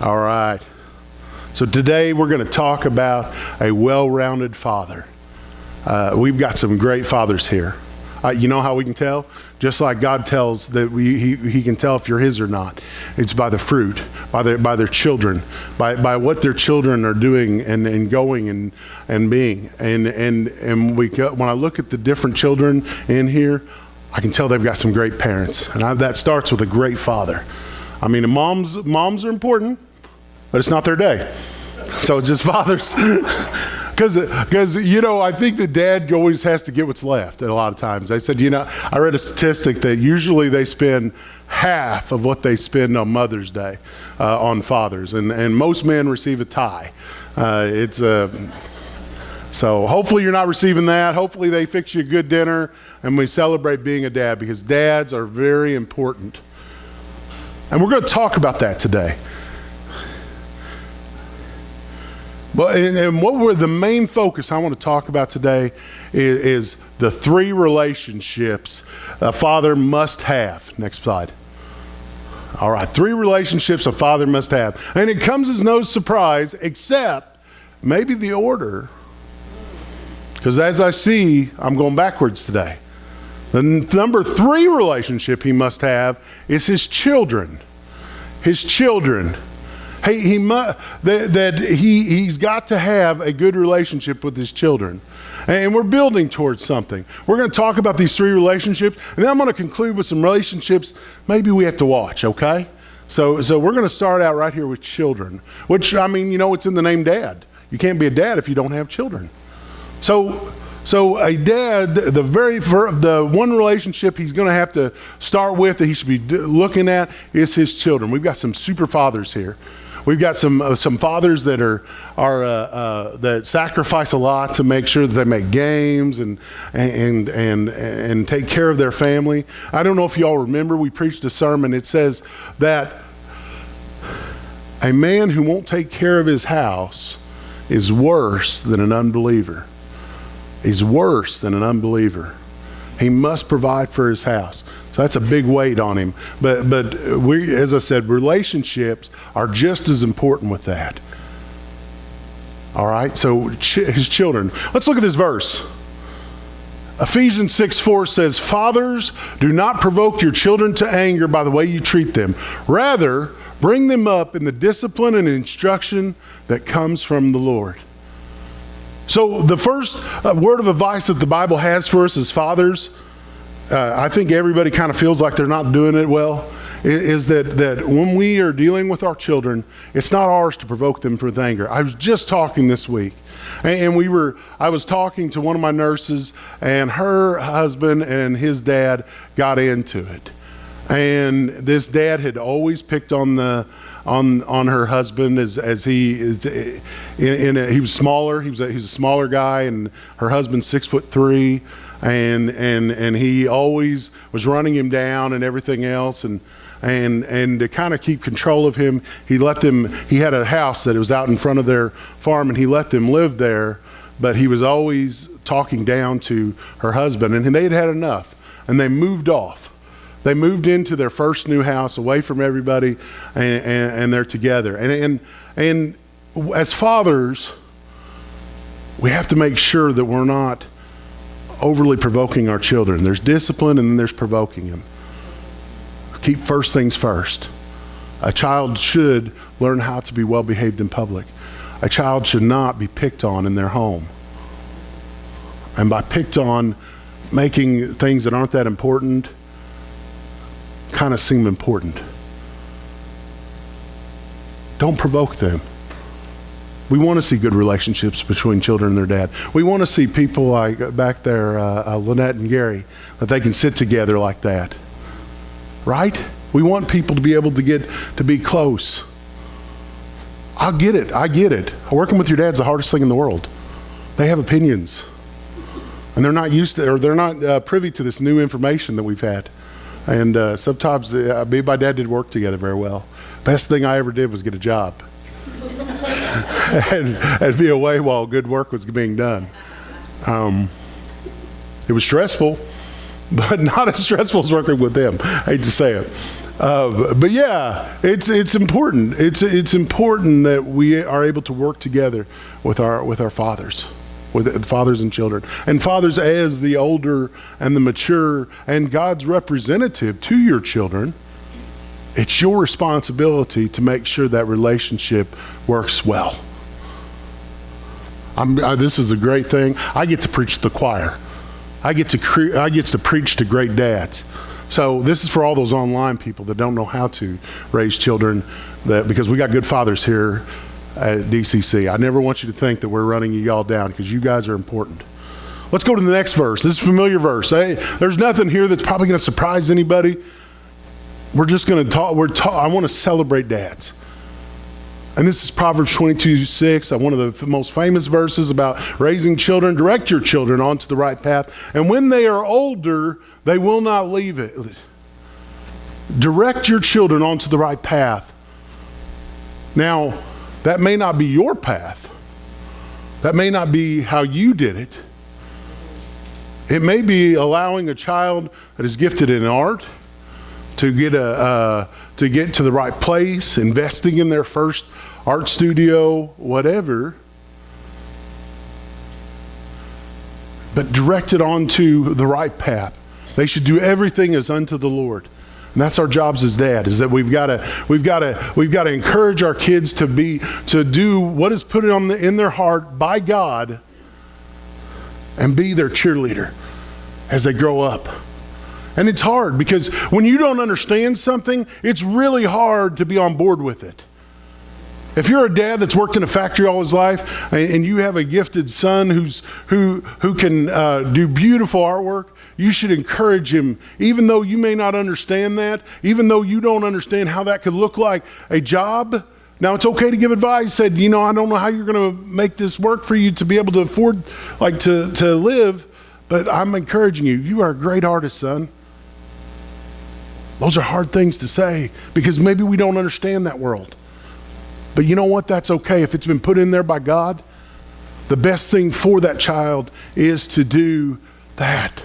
All right. So today we're going to talk about a well-rounded father. We've got some great fathers here. You know how we can tell? Just like God tells that he can tell if you're his or not. It's by the fruit, by their children, by what their children are doing and going and being. And when I look at the different children in here, I can tell they've got some great parents. And that starts with a great father. I mean, moms are important, but it's not their day. So it's just fathers. Because, I think that dad always has to get what's left a lot of times. They said, I read a statistic that usually they spend half of what they spend on Mother's Day on fathers. And most men receive a tie. So hopefully you're not receiving that. Hopefully they fix you a good dinner and we celebrate being a dad, because dads are very important. And we're going to talk about that today. But and the main focus I want to talk about today is the three relationships a father must have. Next slide. All right, three relationships a father must have. And it comes as no surprise, except maybe the order. Because as I see, I'm going backwards today. The number three relationship he must have is his children. His children. He's got to have a good relationship with his children. And we're building towards something. We're going to talk about these three relationships, and then I'm going to conclude with some relationships maybe we have to watch, okay? So we're going to start out right here with children, which, it's in the name dad. You can't be a dad if you don't have children. So a dad, the one relationship he's going to have to start with that he should be looking at is his children. We've got some super fathers here. We've got some fathers that that sacrifice a lot to make sure that they make games and take care of their family. I don't know if y'all remember, we preached a sermon. It says that a man who won't take care of his house is worse than an unbeliever. He's worse than an unbeliever. He must provide for his house. So that's a big weight on him. But we, as I said, relationships are just as important with that. All right, so his children. Let's look at this verse. Ephesians 6:4 says, "Fathers, do not provoke your children to anger by the way you treat them. Rather, bring them up in the discipline and instruction that comes from the Lord." So the first word of advice that the Bible has for us as fathers, I think everybody kind of feels like they're not doing it well, is that when we are dealing with our children, it's not ours to provoke them with anger. I was just talking this week, and I was talking to one of my nurses, and her husband and his dad got into it. And this dad had always picked on her husband as he was smaller. He was a smaller guy, and her husband's 6'3", and he always was running him down and everything else. And to kind of keep control of him, he had a house that was out in front of their farm, and he let them live there. But he was always talking down to her husband, and they had enough, and they moved off. They moved into their first new house away from everybody, and they're together. And as fathers, we have to make sure that we're not overly provoking our children. There's discipline and then there's provoking them. Keep first things first. A child should learn how to be well behaved in public. A child should not be picked on in their home. And by picked on, making things that aren't that important kind of seem important. Don't provoke them. We want to see good relationships between children and their dad. We want to see people like back there, Lynette and Gary, that they can sit together like that. Right? We want people to be able to be close. I get it. Working with your dad's the hardest thing in the world. They have opinions. And they're not used to, or they're not privy to this new information that we've had. And sometimes me and my dad did work together very well. Best thing I ever did was get a job. and be away while good work was being done. It was stressful, but not as stressful as working with them. I hate to say it. But yeah, it's important. It's important that we are able to work together with our fathers, with fathers and children, and fathers as the older and the mature and God's representative to your children. It's your responsibility to make sure that relationship works well. This is a great thing. I get to preach to the choir. I get to preach to great dads. So this is for all those online people that don't know how to raise children, because we got good fathers here at DCC. I never want you to think that we're running y'all down, because you guys are important. Let's go to the next verse. This is a familiar verse. There's nothing here that's probably going to surprise anybody. We're just going to talk. I want to celebrate dads. And this is Proverbs 22:6, one of the most famous verses about raising children. Direct your children onto the right path, and when they are older, they will not leave it. Direct your children onto the right path. Now, that may not be your path. That may not be how you did it. It may be allowing a child that is gifted in art to get to the right place, investing in their first art studio, whatever. But direct it onto the right path. They should do everything as unto the Lord. And that's our jobs as dad, is that we've got to encourage our kids to do what is put in their heart by God, and be their cheerleader as they grow up. And it's hard, because when you don't understand something, it's really hard to be on board with it. If you're a dad that's worked in a factory all his life, and you have a gifted son who can do beautiful artwork, you should encourage him, even though you may not understand that, even though you don't understand how that could look like a job. Now, it's okay to give advice. Said, I don't know how you're going to make this work for you to be able to afford, to live, but I'm encouraging you. You are a great artist, son. Those are hard things to say, because maybe we don't understand that world. But you know what? That's okay. If it's been put in there by God, the best thing for that child is to do that.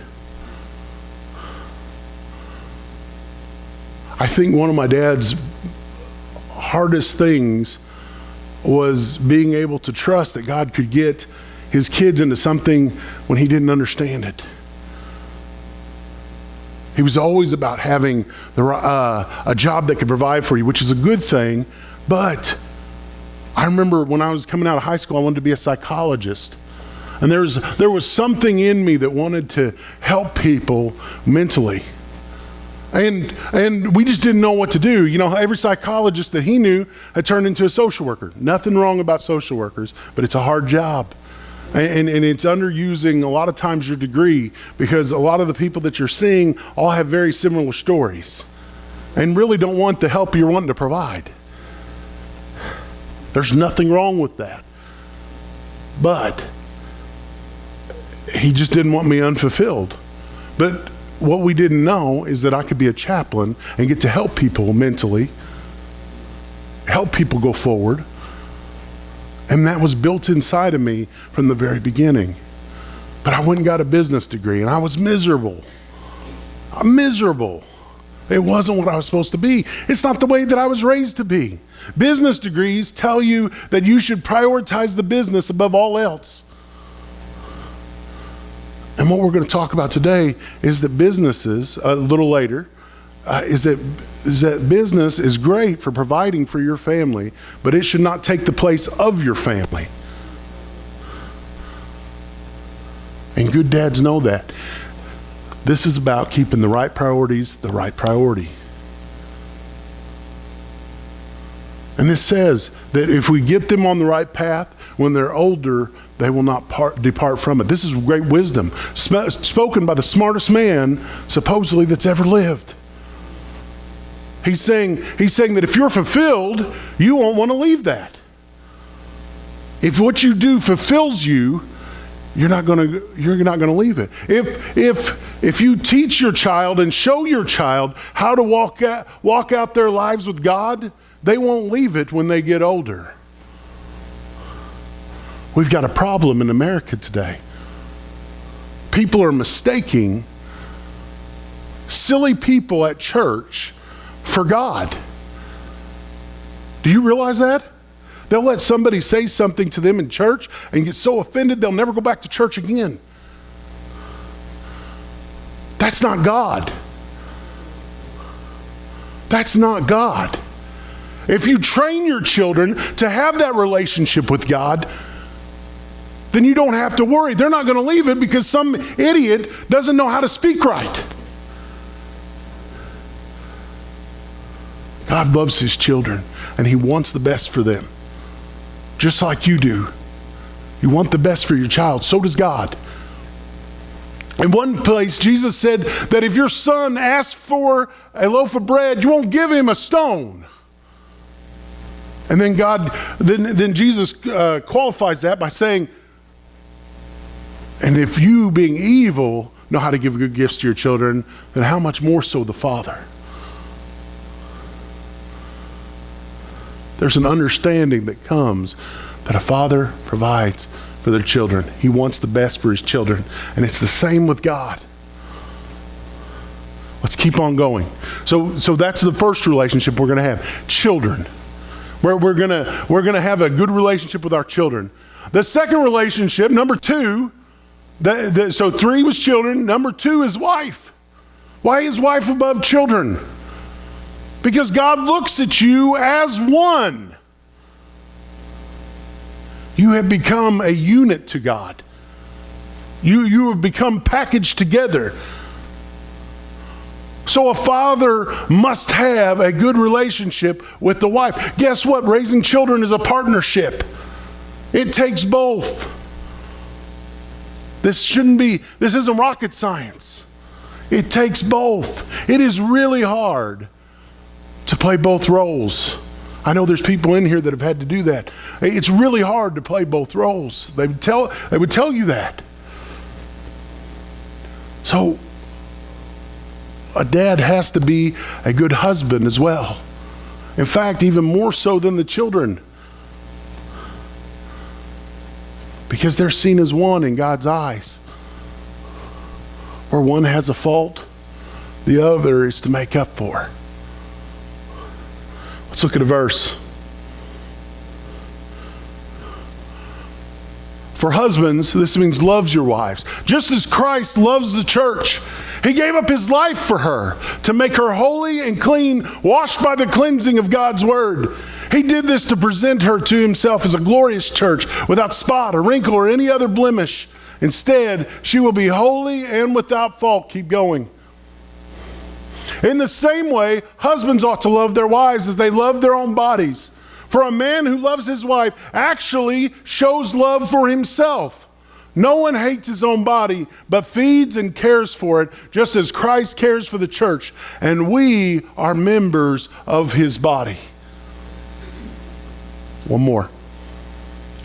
I think one of my dad's hardest things was being able to trust that God could get his kids into something when he didn't understand it. He was always about having a job that could provide for you, which is a good thing. But I remember when I was coming out of high school, I wanted to be a psychologist. And there was something in me that wanted to help people mentally. And we just didn't know what to do. Every psychologist that he knew had turned into a social worker. Nothing wrong about social workers, but it's a hard job. And it's underusing a lot of times your degree, because a lot of the people that you're seeing all have very similar stories and really don't want the help you're wanting to provide. There's nothing wrong with that. But he just didn't want me unfulfilled. But what we didn't know is that I could be a chaplain and get to help people mentally, help people go forward. And that was built inside of me from the very beginning. But I went and got a business degree, and I was miserable. I'm miserable. It wasn't what I was supposed to be. It's not the way that I was raised to be. Business degrees tell you that you should prioritize the business above all else. And what we're going to talk about today is that businesses, a little later, is that business is great for providing for your family, but it should not take the place of your family. And good dads know that. This is about keeping the right priorities the right priority. And this says that if we get them on the right path, when they're older, they will not depart from it. This is great wisdom, spoken by the smartest man, supposedly, that's ever lived. He's saying that if you're fulfilled, you won't want to leave that. If what you do fulfills you, you're not going to leave it. If you teach your child and show your child how to walk out their lives with God, they won't leave it when they get older. We've got a problem in America today. People are mistaking silly people at church for God. Do you realize that? They'll let somebody say something to them in church and get so offended they'll never go back to church again. That's not God. That's not God. If you train your children to have that relationship with God, then you don't have to worry. They're not going to leave it because some idiot doesn't know how to speak right. God loves his children, and he wants the best for them. Just like you do. You want the best for your child. So does God. In one place, Jesus said that if your son asks for a loaf of bread, you won't give him a stone. And then Jesus qualifies that by saying, and if you, being evil, know how to give good gifts to your children, then how much more so the Father? There's an understanding that comes that a father provides for their children. He wants the best for his children. And it's the same with God. Let's keep on going. So that's the first relationship we're going to have. Children. We're going to have a good relationship with our children. The second relationship, number two, so 3 was children. Number 2 is wife. Why is wife above children? Because God looks at you as one. You have become a unit to God. You have become packaged together. So a father must have a good relationship with the wife. Guess what? Raising children is a partnership. It takes both. This isn't rocket science. It takes both. It is really hard to play both roles. I know there's people in here that have had to do that. It's really hard to play both roles. They would tell you that. So a dad has to be a good husband as well. In fact, even more so than the children. Because they're seen as one in God's eyes. Where one has a fault, the other is to make up for. Let's look at a verse. For husbands, this means loves your wives. Just as Christ loves the church, he gave up his life for her to make her holy and clean, washed by the cleansing of God's word. He did this to present her to himself as a glorious church without spot or wrinkle or any other blemish. Instead, she will be holy and without fault. Keep going. In the same way, husbands ought to love their wives as they love their own bodies. For a man who loves his wife actually shows love for himself. No one hates his own body, but feeds and cares for it, just as Christ cares for the church, and we are members of his body. One more.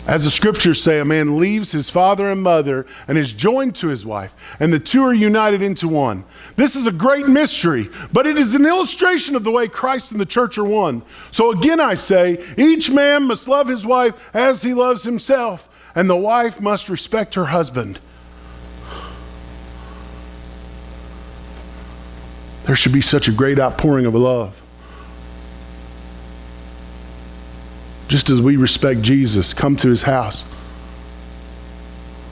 As the scriptures say, a man leaves his father and mother and is joined to his wife, and the two are united into one. This is a great mystery, but it is an illustration of the way Christ and the church are one. So again I say, each man must love his wife as he loves himself, and the wife must respect her husband. There should be such a great outpouring of love. Just as we respect Jesus, come to his house,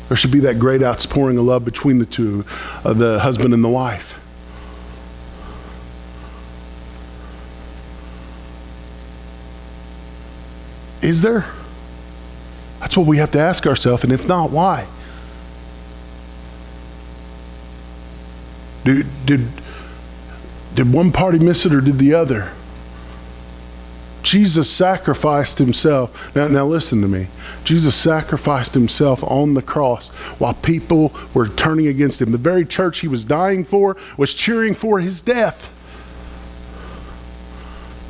there should be that great outpouring of love between the two, the husband and the wife. Is there? That's what we have to ask ourselves, and if not, why? Did one party miss it or did the other? Jesus sacrificed himself. Now listen to me. Jesus sacrificed himself on the cross while people were turning against him. The very church he was dying for was cheering for his death.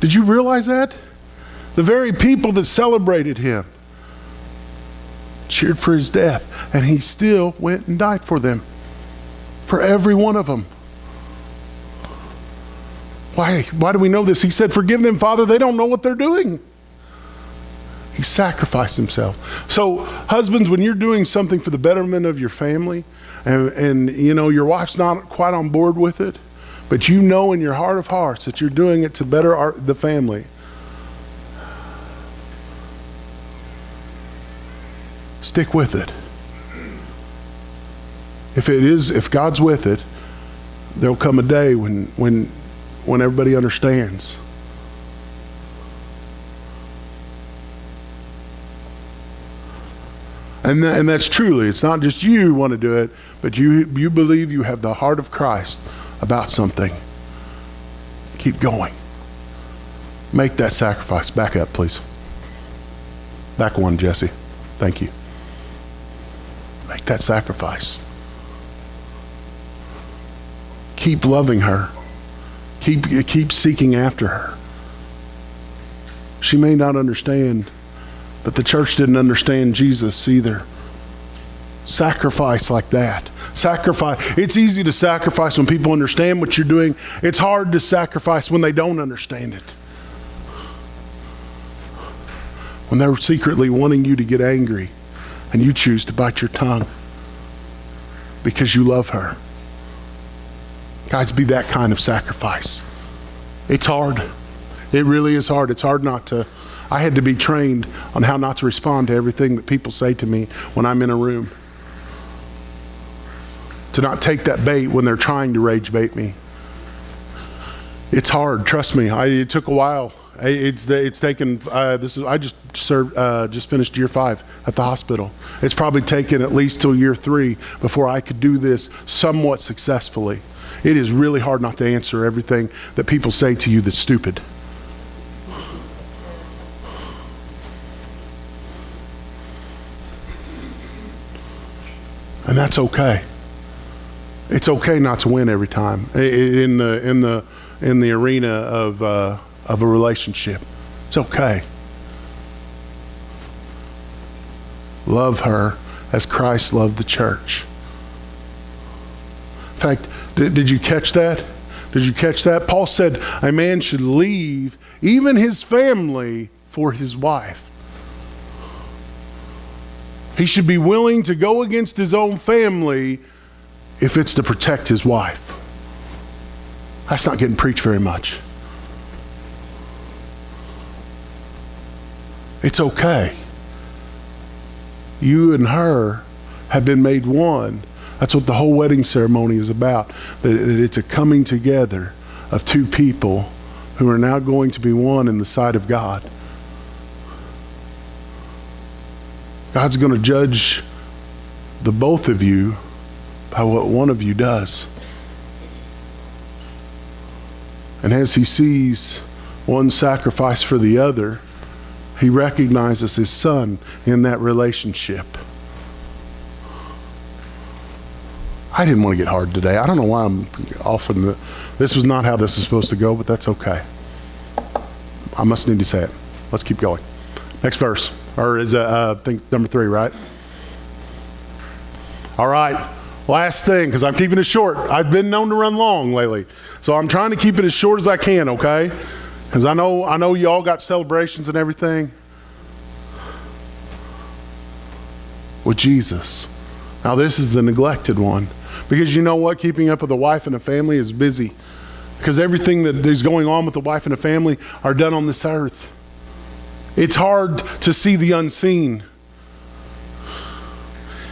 Did you realize that? The very people that celebrated him cheered for his death, and he still went and died for them. For every one of them. Why do we know this? He said, forgive them, Father, they don't know what they're doing. He sacrificed himself. So husbands, when you're doing something for the betterment of your family, and you know your wife's not quite on board with it, but you know in your heart of hearts that you're doing it to better the family, stick with it. If God's with it, there'll come a day when everybody understands. And that's truly, it's not just you want to do it, but you believe you have the heart of Christ about something. Keep going. Make that sacrifice. Back up, please. Back one, Jesse. Thank you. Make that sacrifice. Keep loving her. Keep seeking after her. She may not understand, but the church didn't understand Jesus either. Sacrifice like that. Sacrifice. It's easy to sacrifice when people understand what you're doing. It's hard to sacrifice when they don't understand it. When they're secretly wanting you to get angry and you choose to bite your tongue because you love her. Guys, be that kind of sacrifice. It's hard. It really is hard. It's hard not to. I had to be trained on how not to respond to everything that people say to me when I'm in a room. To not take that bait when they're trying to rage bait me. It's hard, trust me. It took a while. It's taken. I just finished year 5 at the hospital. It's probably taken at least till year 3 before I could do this somewhat successfully. It is really hard not to answer everything that people say to you that's stupid. And that's okay. It's okay not to win every time in the arena of a relationship. It's okay. Love her as Christ loved the church. In fact, did you catch that? Did you catch that? Paul said a man should leave even his family for his wife. He should be willing to go against his own family if it's to protect his wife. That's not getting preached very much. It's okay. You and her have been made one. That's what the whole wedding ceremony is about. That it's a coming together of two people who are now going to be one in the sight of God. God's going to judge the both of you by what one of you does. And as he sees one sacrifice for the other, he recognizes his son in that relationship. I didn't want to get hard today. I don't know why I'm off in this was not how this is supposed to go, but that's okay. I must need to say it. Let's keep going. Next verse. Or is it, I think number 3, right? All right. Last thing, because I'm keeping it short. I've been known to run long lately. So I'm trying to keep it as short as I can, okay? Because I know you all got celebrations and everything. With Jesus. Now this is the neglected one. Because you know what? Keeping up with a wife and a family is busy. Because everything that is going on with the wife and the family are done on this earth. It's hard to see the unseen.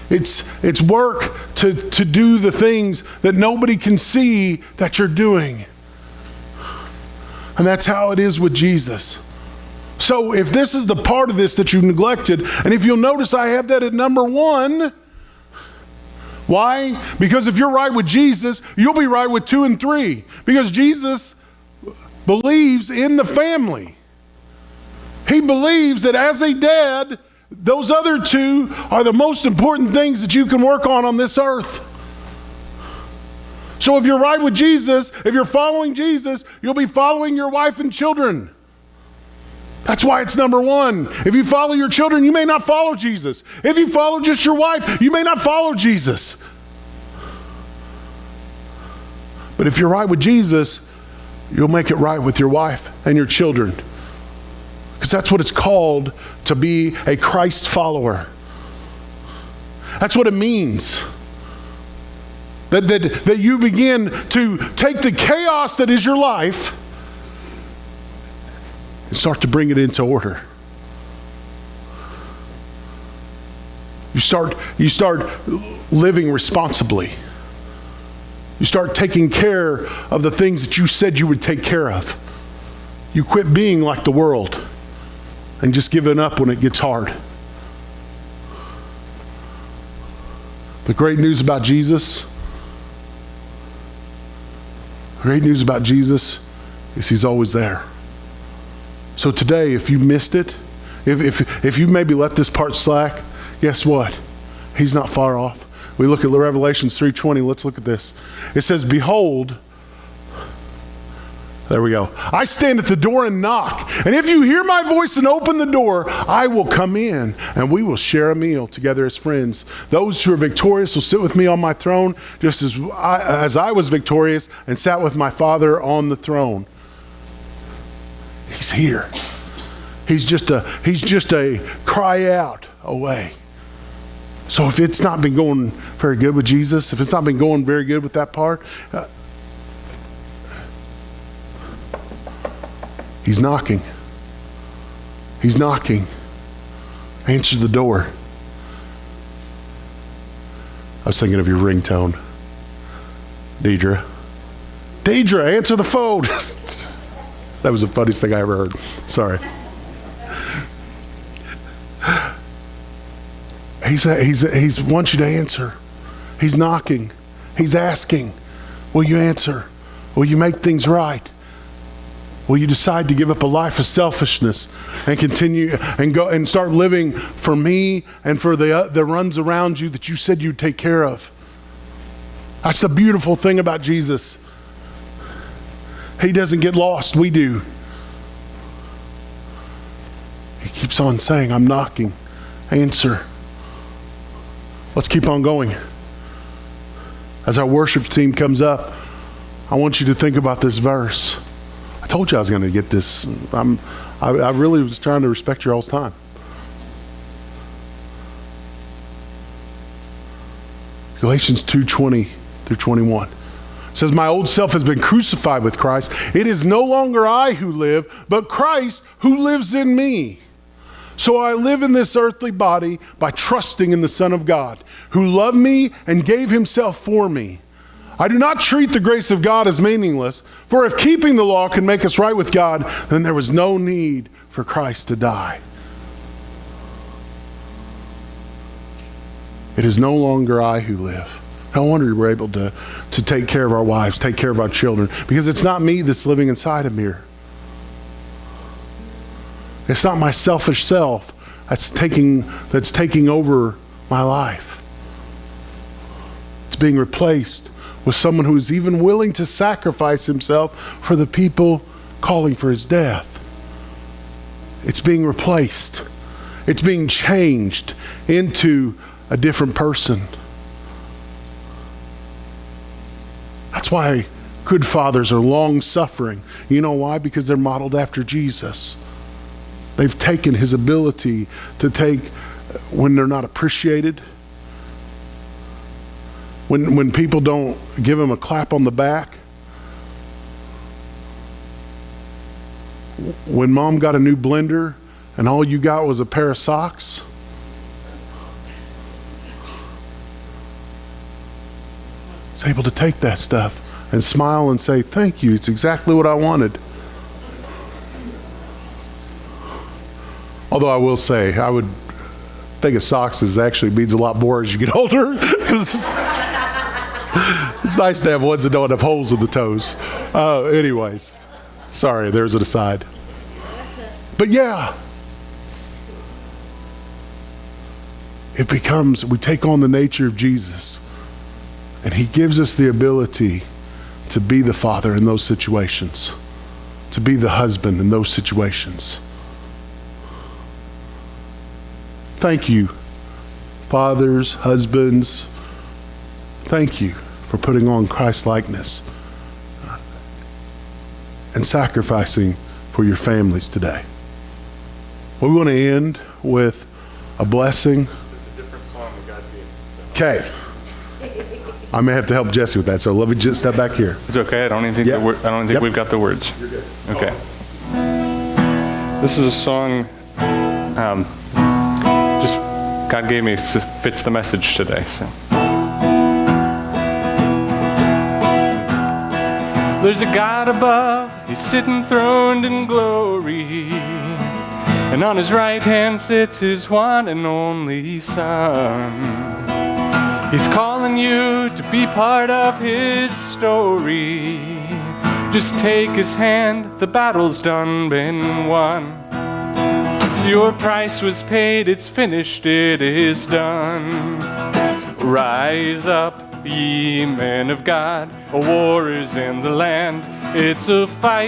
It's work to do the things that nobody can see that you're doing. And that's how it is with Jesus. So if this is the part of this that you neglected, and if you'll notice I have that at number 1. Why? Because if you're right with Jesus, you'll be right with 2 and 3. Because Jesus believes in the family. He believes that as a dad, those other 2 are the most important things that you can work on this earth. So if you're right with Jesus, if you're following Jesus, you'll be following your wife and children. That's why it's number 1. If you follow your children, you may not follow Jesus. If you follow just your wife, you may not follow Jesus. But if you're right with Jesus, you'll make it right with your wife and your children. Because that's what it's called to be a Christ follower. That's what it means. That you begin to take the chaos that is your life and start to bring it into order. You start living responsibly. You start taking care of the things that you said you would take care of. You quit being like the world and just giving up when it gets hard. The great news about Jesus is he's always there. So today, if you missed it, if you maybe let this part slack, guess what? He's not far off. We look at Revelations 3:20. Let's look at this. It says, behold, there we go. I stand at the door and knock. And if you hear my voice and open the door, I will come in and we will share a meal together as friends. Those who are victorious will sit with me on my throne, just as I was victorious and sat with my Father on the throne. He's here. He's just a cry out away. So if it's not been going very good with Jesus, if it's not been going very good with that part, he's knocking. He's knocking. Answer the door. I was thinking of your ringtone. Deidre, answer the phone. That was the funniest thing I ever heard. Sorry. He's wants you to answer. He's knocking. He's asking, will you answer? Will you make things right? Will you decide to give up a life of selfishness and continue and go and start living for me and for the ones around you that you said you'd take care of? That's the beautiful thing about Jesus. He doesn't get lost, we do. He keeps on saying, I'm knocking. Answer. Let's keep on going. As our worship team comes up, I want you to think about this verse. I told you I was going to get this. I really was trying to respect your all's time. Galatians 2:20 through 21. It says, my old self has been crucified with Christ. It is no longer I who live, but Christ who lives in me. So I live in this earthly body by trusting in the Son of God, who loved me and gave himself for me. I do not treat the grace of God as meaningless, for if keeping the law can make us right with God, then there was no need for Christ to die. It is no longer I who live. No wonder we're able to take care of our wives, take care of our children, because it's not me that's living inside of me. It's not my selfish self that's taking over my life. It's being replaced with someone who is even willing to sacrifice himself for the people calling for his death. It's being replaced. It's being changed into a different person. That's why good fathers are long-suffering. You know why? Because they're modeled after Jesus. They've taken his ability to take when they're not appreciated, when people don't give him a clap on the back, when mom got a new blender and all you got was a pair of socks. He's able to take that stuff and smile and say, thank you, it's exactly what I wanted. Although I will say, I would think of socks actually means a lot more as you get older. It's nice to have ones that don't have holes in the toes. Anyways, sorry, there's an aside. But yeah, we take on the nature of Jesus, and he gives us the ability to be the father in those situations, to be the husband in those situations. Thank you, fathers, husbands. Thank you for putting on Christ-likeness and sacrificing for your families today. We want to end with a blessing. It's a different song that God gave. Okay. I may have to help Jesse with that, so let me just step back here. It's okay. I don't even think Yep. I don't think Yep. we've got the words. You're good. Okay. This is a song. Just God gave me, fits the message today. So. There's a God above, he's sitting throned in glory, and on his right hand sits his one and only Son. He's calling you to be part of his story. Just take his hand, the battle's done, been won. Your price was paid, it's finished, it is done. Rise up, ye men of God, a war is in the land, it's a fight.